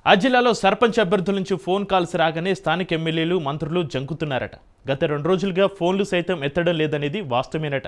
ఆ జిల్లాలో సర్పంచ్ అభ్యర్థుల నుంచి ఫోన్ కాల్స్ రాగానే స్థానిక ఎమ్మెల్యేలు మంత్రులు జంకుతున్నారట. గత 2 రోజులుగా ఫోన్లు సైతం ఎత్తడం లేదనేది వాస్తవమేనట.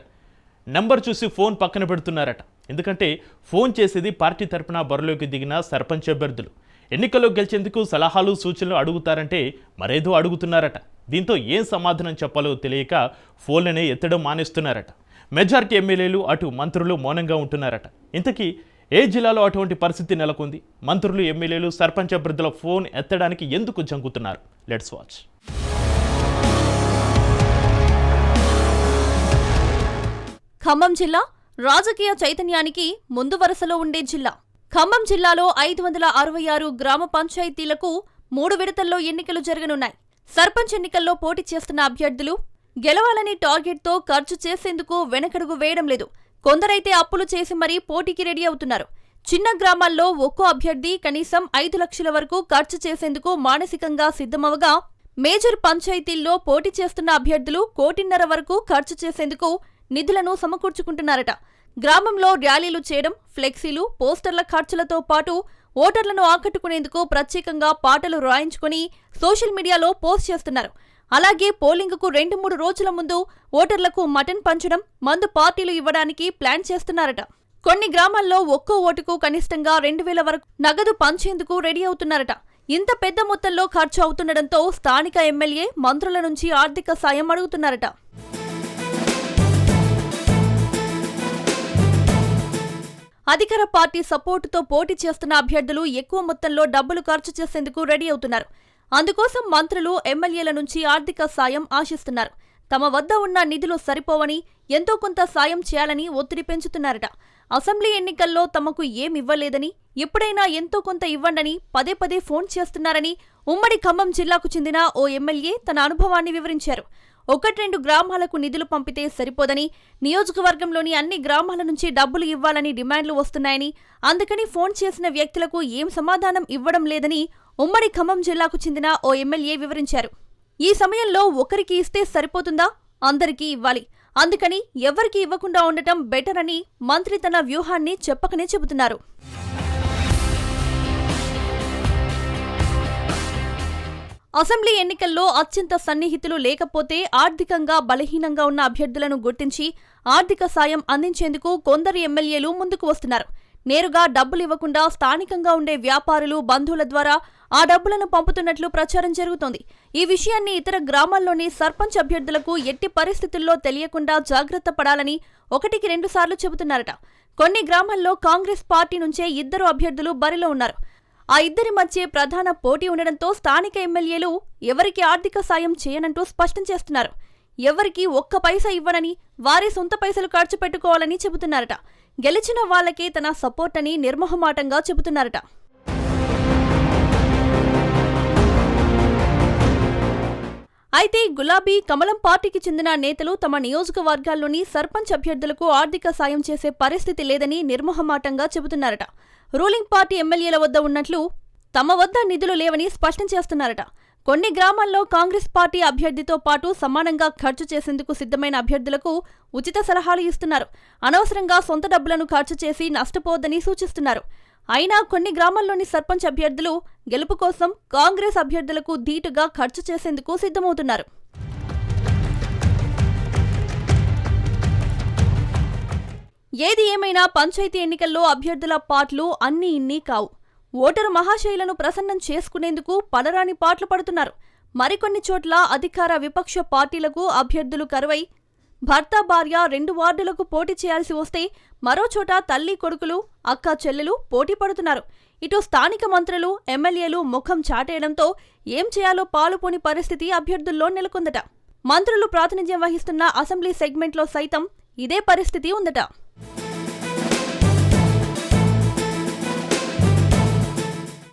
నంబర్ చూసి ఫోన్ పక్కన పెడుతున్నారట. ఎందుకంటే ఫోన్ చేసేది పార్టీ తరపున బరిలోకి దిగిన సర్పంచ్ అభ్యర్థులు. ఎన్నికల్లో గెలిచేందుకు సలహాలు సూచనలు అడుగుతారంటే మరేదో అడుగుతున్నారట. దీంతో ఏం సమాధానం చెప్పాలో తెలియక ఫోన్లనే ఎత్తడం మానేస్తున్నారట. మెజారిటీ ఎమ్మెల్యేలు అటు మంత్రులు మౌనంగా ఉంటున్నారట. ఇంతకీ ఏ జిల్లాలో అటువంటి పరిస్థితి నెలకొంది? మంత్రులు ఎమ్మెల్యేలు సర్పంచ్ అభ్యర్థుల ఫోన్ ఎత్తడానికి ఎందుకు జంకుతున్నారు? Let's watch. ఖమ్మం జిల్లా రాజకీయ చైతన్యానికి ముందు వరుసలో ఉండే జిల్లా. ఖమ్మం జిల్లాలో 566 గ్రామ పంచాయతీలకు 3 విడతల్లో ఎన్నికలు జరగనున్నాయి. సర్పంచ్ ఎన్నికల్లో పోటీ చేస్తున్న అభ్యర్థులు గెలవాలని టార్గెట్తో ఖర్చు చేసేందుకు వెనకడుగు వేయడం లేదు. కొందరైతే అప్పులు చేసి మరీ పోటీకి రెడీ అవుతున్నారు. చిన్న గ్రామాల్లో ఒక్కో అభ్యర్థి కనీసం 5 లక్షల వరకు ఖర్చు చేసేందుకు మానసికంగా సిద్ధమవగా, మేజర్ పంచాయతీల్లో పోటీ చేస్తున్న అభ్యర్థులు 1.5 కోటి వరకు ఖర్చు చేసేందుకు నిధులను సమకూర్చుకుంటున్నారట. గ్రామంలో ర్యాలీలు చేయడం, ఫ్లెక్సీలు, పోస్టర్ల ఖర్చులతో పాటు ఓటర్లను ఆకట్టుకునేందుకు ప్రత్యేకంగా పాటలు రాయించుకుని సోషల్ మీడియాలో పోస్ట్ చేస్తున్నారు. అలాగే పోలింగుకు 2-3 రోజుల ముందు ఓటర్లకు మటన్ పంచడం, మందు పార్టీలు ఇవ్వడానికి ప్లాన్ చేస్తున్నారట. కొన్ని గ్రామాల్లో ఒక్కో ఓటుకు కనిష్టంగా 2000 వరకు నగదు పంచేందుకు రెడీ అవుతున్నారట. ఇంత పెద్ద మొత్తంలో ఖర్చు అవుతుండటంతో స్థానిక ఎమ్మెల్యే, మంత్రుల నుంచి ఆర్థిక సాయం అడుగుతున్నారట. అధికార పార్టీ సపోర్టుతో పోటీ చేస్తున్న అభ్యర్థులు ఎక్కువ మొత్తంలో డబ్బులు ఖర్చు చేసేందుకు రెడీ అవుతున్నారు. అందుకోసం మంత్రులు, ఎమ్మెల్యేల నుంచి ఆర్థిక సాయం ఆశిస్తున్నారు. తమ వద్ద ఉన్న నిధులు సరిపోవని, ఎంతో కొంత సాయం చేయాలని ఒత్తిడి పెంచుతున్నారట. అసెంబ్లీ ఎన్నికల్లో తమకు ఏమివ్వలేదని, ఎప్పుడైనా ఎంతో కొంత ఇవ్వండని పదే పదే ఫోన్ చేస్తున్నారని ఉమ్మడి ఖమ్మం జిల్లాకు చెందిన ఓ ఎమ్మెల్యే తన అనుభవాన్ని వివరించారు. 1-2 గ్రామాలకు నిధులు పంపితే సరిపోదని, నియోజకవర్గంలోని అన్ని గ్రామాల నుంచి డబ్బులు ఇవ్వాలని డిమాండ్లు వస్తున్నాయని, అందుకని ఫోన్ చేసిన వ్యక్తులకు ఏం సమాధానం ఇవ్వడం లేదని ఉమ్మడి ఖమ్మం జిల్లాకు చెందిన ఓ ఎమ్మెల్యే వివరించారు. ఈ సమయంలో ఒకరికి ఇస్తే సరిపోతుందా? అందరికీ ఇవ్వాలి. అందుకని ఎవరికి ఇవ్వకుండా ఉండటం బెటర్ అని మంత్రి తన వ్యూహాన్ని చెప్పకనే చెబుతున్నారు. అసెంబ్లీ ఎన్నికల్లో అత్యంత సన్నిహితులు లేకపోతే ఆర్థికంగా బలహీనంగా ఉన్న అభ్యర్థులను గుర్తించి ఆర్థిక సాయం అందించేందుకు కొందరు ఎమ్మెల్యేలు ముందుకు వస్తున్నారు. నేరుగా డబ్బులు ఇవ్వకుండా స్థానికంగా ఉండే వ్యాపారులు, బంధువుల ద్వారా ఆ డబ్బులను పంపుతున్నట్లు ప్రచారం జరుగుతోంది. ఈ విషయాన్ని ఇతర గ్రామాల్లోని సర్పంచ్ అభ్యర్థులకు ఎట్టి పరిస్థితుల్లో తెలియకుండా జాగ్రత్త పడాలని 1-2 సార్లు చెబుతున్నారట. కొన్ని గ్రామాల్లో కాంగ్రెస్ పార్టీ నుంచే 2 అభ్యర్థులు బరిలో ఉన్నారు. ఆ ఇద్దరి మధ్య ప్రధాన పోటీ ఉండడంతో స్థానిక ఎమ్మెల్యేలు ఎవరికి ఆర్థిక సాయం చేయనంటూ స్పష్టం చేస్తున్నారు. ఎవరికి ఒక్క పైసా ఇవ్వనని, వారి సొంత పైసలు ఖర్చు పెట్టుకోవాలని చెబుతున్నారట. గెలిచిన వాళ్లకే తన సపోర్ట్ అని నిర్మోహమాటంగా చెబుతున్నారట. అయితే గులాబీ, కమలం పార్టీకి చెందిన నేతలు తమ నియోజకవర్గాల్లోని సర్పంచ్ అభ్యర్థులకు ఆర్థిక సాయం చేసే పరిస్థితి లేదని నిర్మోహమాటంగా చెబుతున్నారట. రూలింగ్ పార్టీ ఎమ్మెల్యేల వద్ద ఉన్నట్లు తమ వద్ద నిధులు లేవని స్పష్టం చేస్తున్నారట. కొన్ని గ్రామాల్లో కాంగ్రెస్ పార్టీ అభ్యర్థితో పాటు సమానంగా ఖర్చు చేసేందుకు సిద్ధమైన అభ్యర్థులకు ఉచిత సలహాలు ఇస్తున్నారు. అనవసరంగా సొంత డబ్బులను ఖర్చు చేసి నష్టపోవద్దని సూచిస్తున్నారు. అయినా కొన్ని గ్రామాల్లోని సర్పంచ్ అభ్యర్థులు గెలుపు కోసం కాంగ్రెస్ అభ్యర్థులకు ధీటుగా ఖర్చు చేసేందుకు సిద్ధమవుతున్నారు. ఏది ఏమైనా పంచాయతీ ఎన్నికల్లో అభ్యర్థుల పాటలు అన్నీ ఇన్నీ కావు. ఓటరు మహాశయులను ప్రసన్నం చేసుకునేందుకు పడరాని పాటలు పడుతున్నారు. మరికొన్ని చోట్ల అధికార, విపక్ష పార్టీలకు అభ్యర్థులు కరువై భర్త, భార్య 2 వార్డులకు పోటీ చేయాల్సి వస్తే మరోచోట తల్లి, కొడుకులు, అక్క, చెల్లెలు పోటీ పడుతున్నారు. ఇటు స్థానిక మంత్రులు, ఎమ్మెల్యేలు ముఖం చాటేయడంతో ఏం చేయాలో పాలుపోని పరిస్థితి అభ్యర్థుల్లో నెలకొందట. మంత్రులు ప్రాతినిధ్యం వహిస్తున్న అసెంబ్లీ సెగ్మెంట్లో సైతం ఇదే పరిస్థితి ఉందట.